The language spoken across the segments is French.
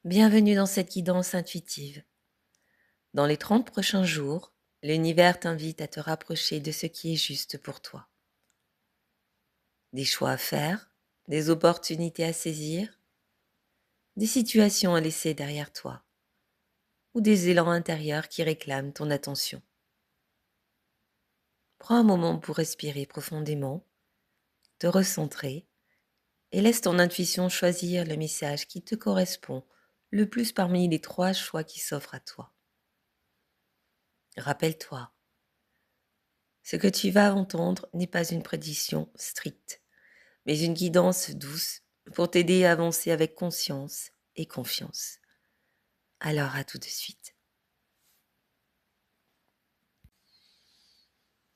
Bienvenue dans cette guidance intuitive. Dans les 30 prochains jours, l'univers t'invite à te rapprocher de ce qui est juste pour toi. Des choix à faire, des opportunités à saisir, des situations à laisser derrière toi ou des élans intérieurs qui réclament ton attention. Prends un moment pour respirer profondément, te recentrer et laisse ton intuition choisir le message qui te correspond le plus parmi les 3 choix qui s'offrent à toi. Rappelle-toi, ce que tu vas entendre n'est pas une prédiction stricte, mais une guidance douce pour t'aider à avancer avec conscience et confiance. Alors à tout de suite.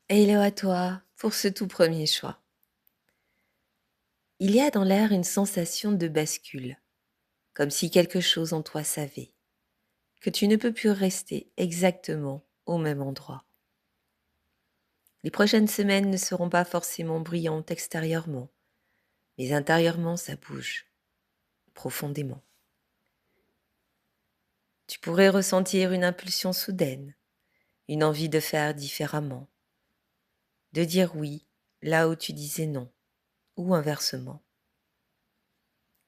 Hello à toi pour ce tout premier choix. Il y a dans l'air une sensation de bascule, comme si quelque chose en toi savait que tu ne peux plus rester exactement au même endroit. Les prochaines semaines ne seront pas forcément brillantes extérieurement, mais intérieurement ça bouge, profondément. Tu pourrais ressentir une impulsion soudaine, une envie de faire différemment, de dire oui là où tu disais non, ou inversement.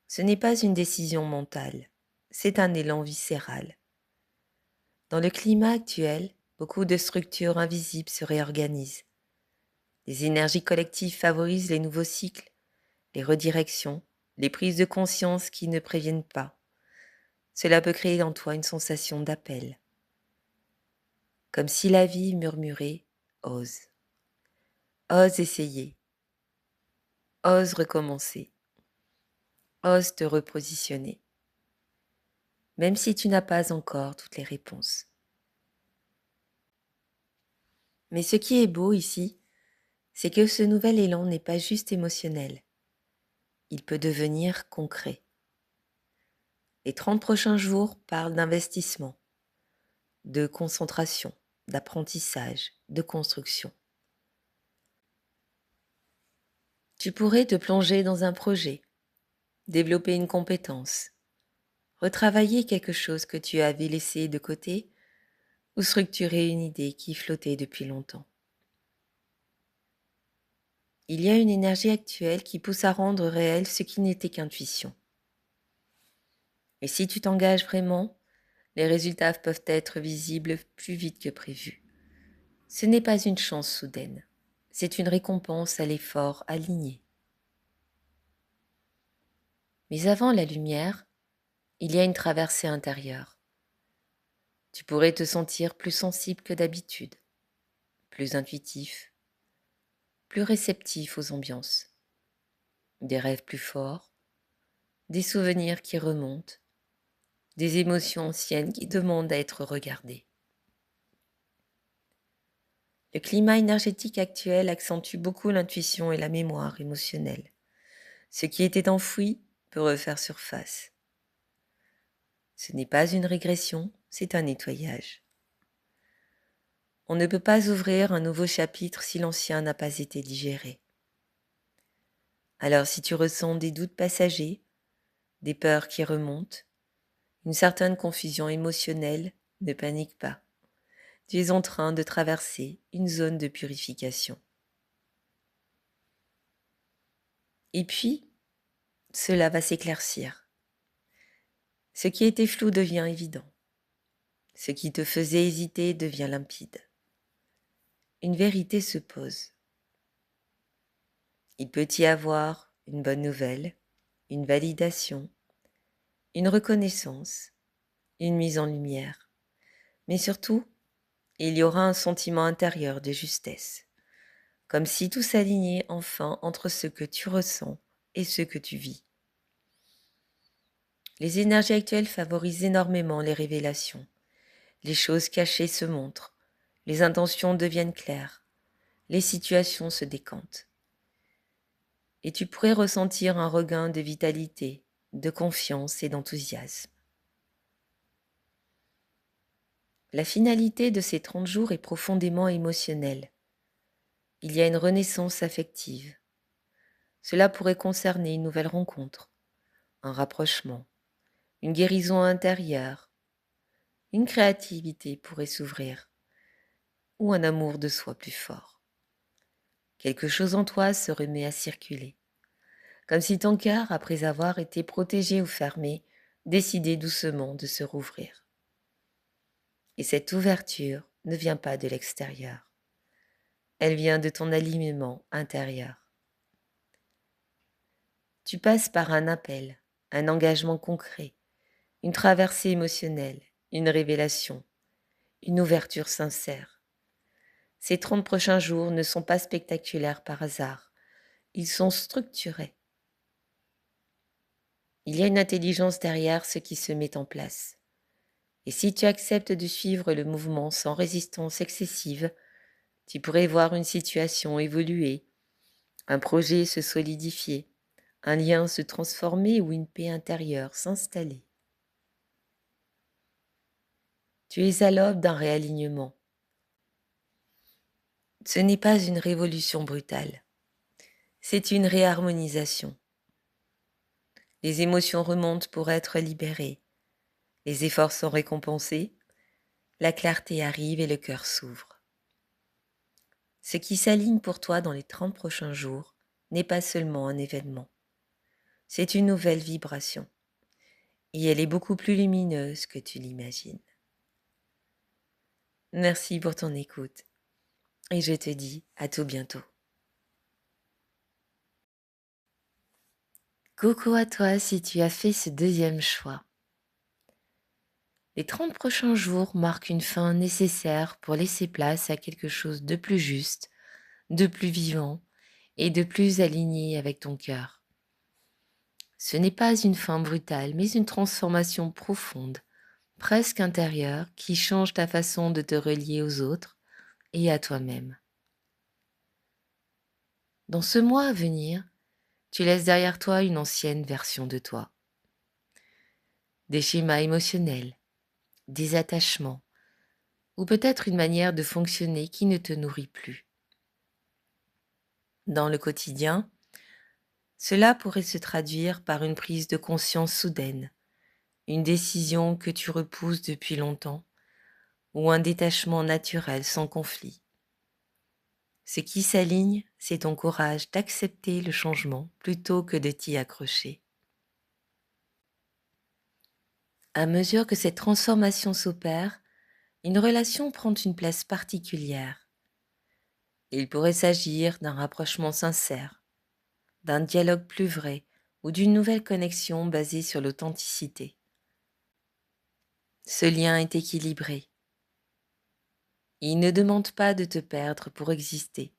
Ce n'est pas une décision mentale, c'est un élan viscéral. Dans le climat actuel, beaucoup de structures invisibles se réorganisent. Les énergies collectives favorisent les nouveaux cycles, les redirections, les prises de conscience qui ne préviennent pas. Cela peut créer en toi une sensation d'appel, comme si la vie murmurait « ose ». Ose essayer, ose recommencer, ose te repositionner, même si tu n'as pas encore toutes les réponses. Mais ce qui est beau ici, c'est que ce nouvel élan n'est pas juste émotionnel, il peut devenir concret. Les 30 prochains jours parlent d'investissement, de concentration, d'apprentissage, de construction. Tu pourrais te plonger dans un projet, développer une compétence, retravailler quelque chose que tu avais laissé de côté ou structurer une idée qui flottait depuis longtemps. Il y a une énergie actuelle qui pousse à rendre réel ce qui n'était qu'intuition. Et si tu t'engages vraiment, les résultats peuvent être visibles plus vite que prévu. Ce n'est pas une chance soudaine, c'est une récompense à l'effort aligné. Mais avant la lumière, il y a une traversée intérieure. Tu pourrais te sentir plus sensible que d'habitude, plus intuitif, plus réceptif aux ambiances, des rêves plus forts, des souvenirs qui remontent, des émotions anciennes qui demandent à être regardées. Le climat énergétique actuel accentue beaucoup l'intuition et la mémoire émotionnelle. Ce qui était enfoui peut refaire surface. Ce n'est pas une régression, c'est un nettoyage. On ne peut pas ouvrir un nouveau chapitre si l'ancien n'a pas été digéré. Alors si tu ressens des doutes passagers, des peurs qui remontent, une certaine confusion émotionnelle, ne panique pas. Tu es en train de traverser une zone de purification. Et puis, cela va s'éclaircir. Ce qui était flou devient évident. Ce qui te faisait hésiter devient limpide. Une vérité se pose. Il peut y avoir une bonne nouvelle, une validation, une reconnaissance, une mise en lumière. Mais surtout, il y aura un sentiment intérieur de justesse, comme si tout s'alignait enfin entre ce que tu ressens et ce que tu vis. Les énergies actuelles favorisent énormément les révélations. Les choses cachées se montrent, les intentions deviennent claires, les situations se décantent. Et tu pourrais ressentir un regain de vitalité, de confiance et d'enthousiasme. La finalité de ces 30 jours est profondément émotionnelle. Il y a une renaissance affective. Cela pourrait concerner une nouvelle rencontre, un rapprochement, une guérison intérieure, une créativité pourrait s'ouvrir, ou un amour de soi plus fort. Quelque chose en toi se remet à circuler, comme si ton cœur, après avoir été protégé ou fermé, décidait doucement de se rouvrir. Et cette ouverture ne vient pas de l'extérieur, elle vient de ton alignement intérieur. Tu passes par un appel, un engagement concret, une traversée émotionnelle, une révélation, une ouverture sincère. Ces 30 prochains jours ne sont pas spectaculaires par hasard, ils sont structurés. Il y a une intelligence derrière ce qui se met en place. Et si tu acceptes de suivre le mouvement sans résistance excessive, tu pourrais voir une situation évoluer, un projet se solidifier, un lien se transformer ou une paix intérieure s'installer. Tu es à l'aube d'un réalignement. Ce n'est pas une révolution brutale, c'est une réharmonisation. Les émotions remontent pour être libérées, les efforts sont récompensés, la clarté arrive et le cœur s'ouvre. Ce qui s'aligne pour toi dans les 30 prochains jours n'est pas seulement un événement, c'est une nouvelle vibration, et elle est beaucoup plus lumineuse que tu l'imagines. Merci pour ton écoute, et je te dis à tout bientôt. Coucou à toi si tu as fait ce deuxième choix. Les 30 prochains jours marquent une fin nécessaire pour laisser place à quelque chose de plus juste, de plus vivant et de plus aligné avec ton cœur. Ce n'est pas une fin brutale, mais une transformation profonde, presque intérieure, qui change ta façon de te relier aux autres et à toi-même. Dans ce mois à venir, tu laisses derrière toi une ancienne version de toi. Des schémas émotionnels, des attachements, ou peut-être une manière de fonctionner qui ne te nourrit plus. Dans le quotidien, cela pourrait se traduire par une prise de conscience soudaine, une décision que tu repousses depuis longtemps, ou un détachement naturel sans conflit. Ce qui s'aligne, c'est ton courage d'accepter le changement plutôt que de t'y accrocher. À mesure que cette transformation s'opère, une relation prend une place particulière. Il pourrait s'agir d'un rapprochement sincère, d'un dialogue plus vrai ou d'une nouvelle connexion basée sur l'authenticité. Ce lien est équilibré. Il ne demande pas de te perdre pour exister.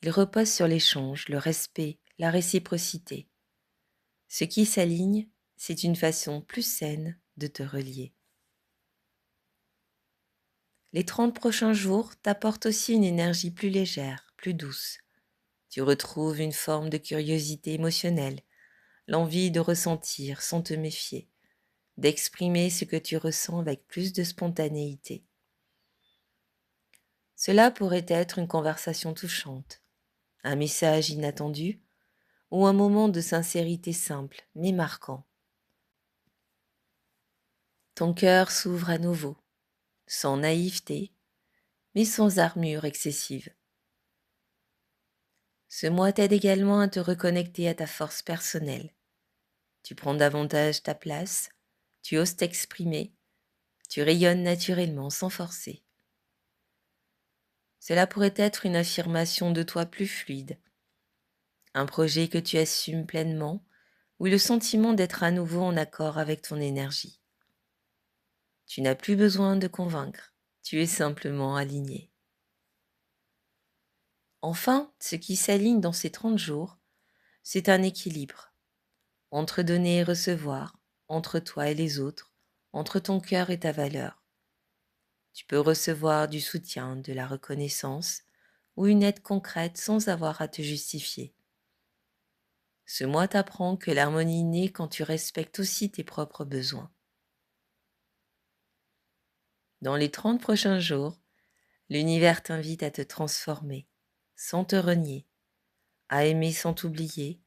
Il repose sur l'échange, le respect, la réciprocité. Ce qui s'aligne, c'est une façon plus saine de te relier. Les 30 prochains jours t'apportent aussi une énergie plus légère, plus douce. Tu retrouves une forme de curiosité émotionnelle, l'envie de ressentir sans te méfier, d'exprimer ce que tu ressens avec plus de spontanéité. Cela pourrait être une conversation touchante, un message inattendu ou un moment de sincérité simple mais marquant. Ton cœur s'ouvre à nouveau, sans naïveté, mais sans armure excessive. Ce mois t'aide également à te reconnecter à ta force personnelle. Tu prends davantage ta place, tu oses t'exprimer, tu rayonnes naturellement sans forcer. Cela pourrait être une affirmation de toi plus fluide, un projet que tu assumes pleinement ou le sentiment d'être à nouveau en accord avec ton énergie. Tu n'as plus besoin de convaincre, tu es simplement aligné. Enfin, ce qui s'aligne dans ces 30 jours, c'est un équilibre entre donner et recevoir, entre toi et les autres, entre ton cœur et ta valeur. Tu peux recevoir du soutien, de la reconnaissance ou une aide concrète sans avoir à te justifier. Ce mois t'apprend que l'harmonie naît quand tu respectes aussi tes propres besoins. Dans les 30 prochains jours, l'univers t'invite à te transformer, sans te renier, à aimer sans t'oublier,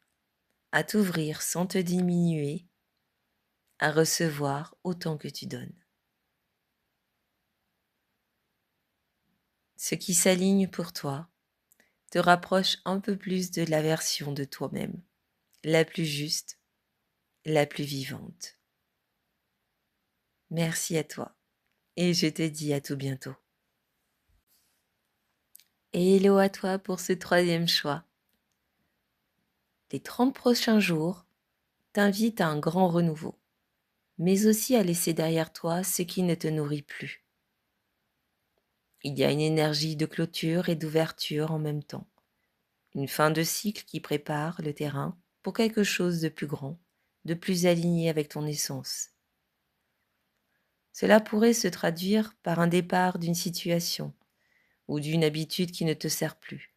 à t'ouvrir sans te diminuer, à recevoir autant que tu donnes. Ce qui s'aligne pour toi te rapproche un peu plus de la version de toi-même, la plus juste, la plus vivante. Merci à toi et je te dis à tout bientôt. Et hello à toi pour ce troisième choix. Les 30 prochains jours t'invitent à un grand renouveau, mais aussi à laisser derrière toi ce qui ne te nourrit plus. Il y a une énergie de clôture et d'ouverture en même temps, une fin de cycle qui prépare le terrain pour quelque chose de plus grand, de plus aligné avec ton essence. Cela pourrait se traduire par un départ d'une situation ou d'une habitude qui ne te sert plus,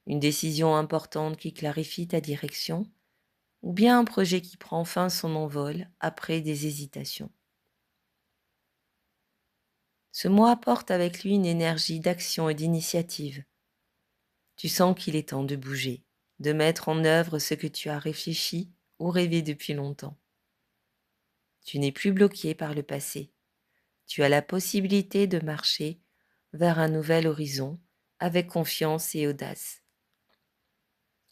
une décision importante qui clarifie ta direction, ou bien un projet qui prend enfin son envol après des hésitations. Ce mois apporte avec lui une énergie d'action et d'initiative. Tu sens qu'il est temps de bouger, de mettre en œuvre ce que tu as réfléchi ou rêvé depuis longtemps. Tu n'es plus bloqué par le passé. Tu as la possibilité de marcher vers un nouvel horizon avec confiance et audace.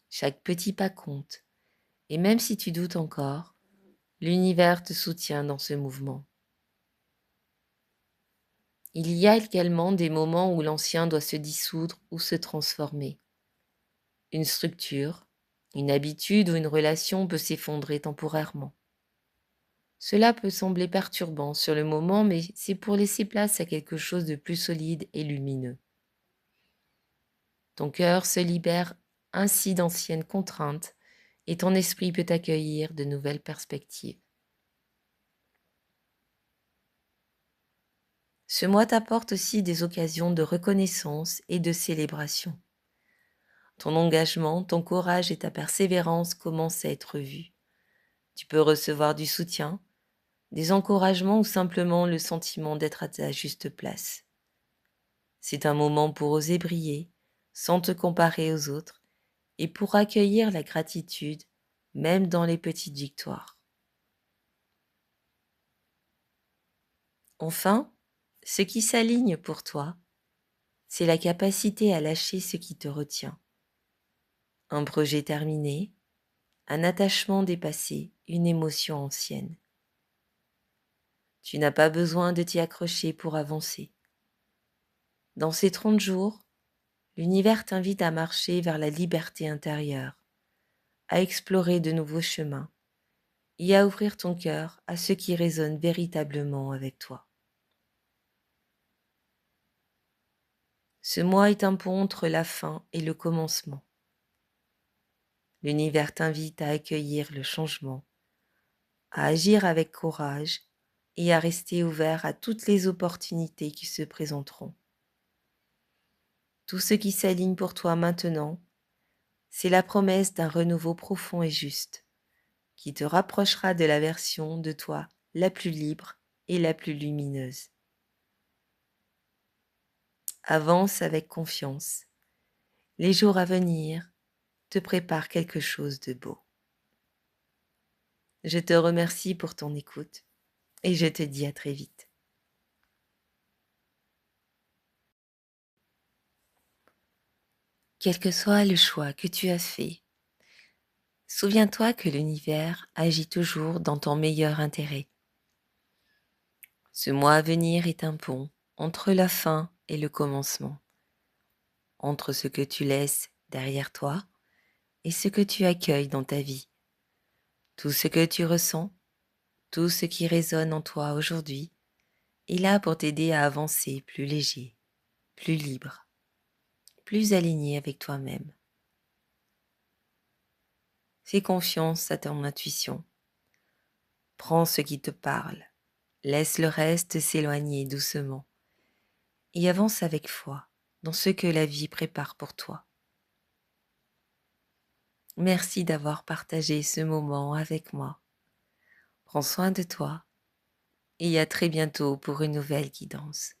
Chaque petit pas compte, et même si tu doutes encore, l'univers te soutient dans ce mouvement. Il y a également des moments où l'ancien doit se dissoudre ou se transformer. Une structure, une habitude ou une relation peut s'effondrer temporairement. Cela peut sembler perturbant sur le moment, mais c'est pour laisser place à quelque chose de plus solide et lumineux. Ton cœur se libère ainsi d'anciennes contraintes et ton esprit peut accueillir de nouvelles perspectives. Ce mois t'apporte aussi des occasions de reconnaissance et de célébration. Ton engagement, ton courage et ta persévérance commencent à être vus. Tu peux recevoir du soutien, des encouragements ou simplement le sentiment d'être à ta juste place. C'est un moment pour oser briller, sans te comparer aux autres, et pour accueillir la gratitude, même dans les petites victoires. Enfin, ce qui s'aligne pour toi, c'est la capacité à lâcher ce qui te retient. Un projet terminé, un attachement dépassé, une émotion ancienne. Tu n'as pas besoin de t'y accrocher pour avancer. Dans ces 30 jours, l'univers t'invite à marcher vers la liberté intérieure, à explorer de nouveaux chemins et à ouvrir ton cœur à ce qui résonne véritablement avec toi. Ce mois est un pont entre la fin et le commencement. L'univers t'invite à accueillir le changement, à agir avec courage et à rester ouvert à toutes les opportunités qui se présenteront. Tout ce qui s'aligne pour toi maintenant, c'est la promesse d'un renouveau profond et juste, qui te rapprochera de la version de toi la plus libre et la plus lumineuse. Avance avec confiance. Les jours à venir te préparent quelque chose de beau. Je te remercie pour ton écoute et je te dis à très vite. Quel que soit le choix que tu as fait, souviens-toi que l'univers agit toujours dans ton meilleur intérêt. Ce mois à venir est un pont entre la fin et le commencement, entre ce que tu laisses derrière toi et ce que tu accueilles dans ta vie. Tout ce que tu ressens, tout ce qui résonne en toi aujourd'hui est là pour t'aider à avancer plus léger, plus libre, plus aligné avec toi-même. Fais confiance à ton intuition. Prends ce qui te parle, laisse le reste s'éloigner doucement et avance avec foi dans ce que la vie prépare pour toi. Merci d'avoir partagé ce moment avec moi. Prends soin de toi et à très bientôt pour une nouvelle guidance.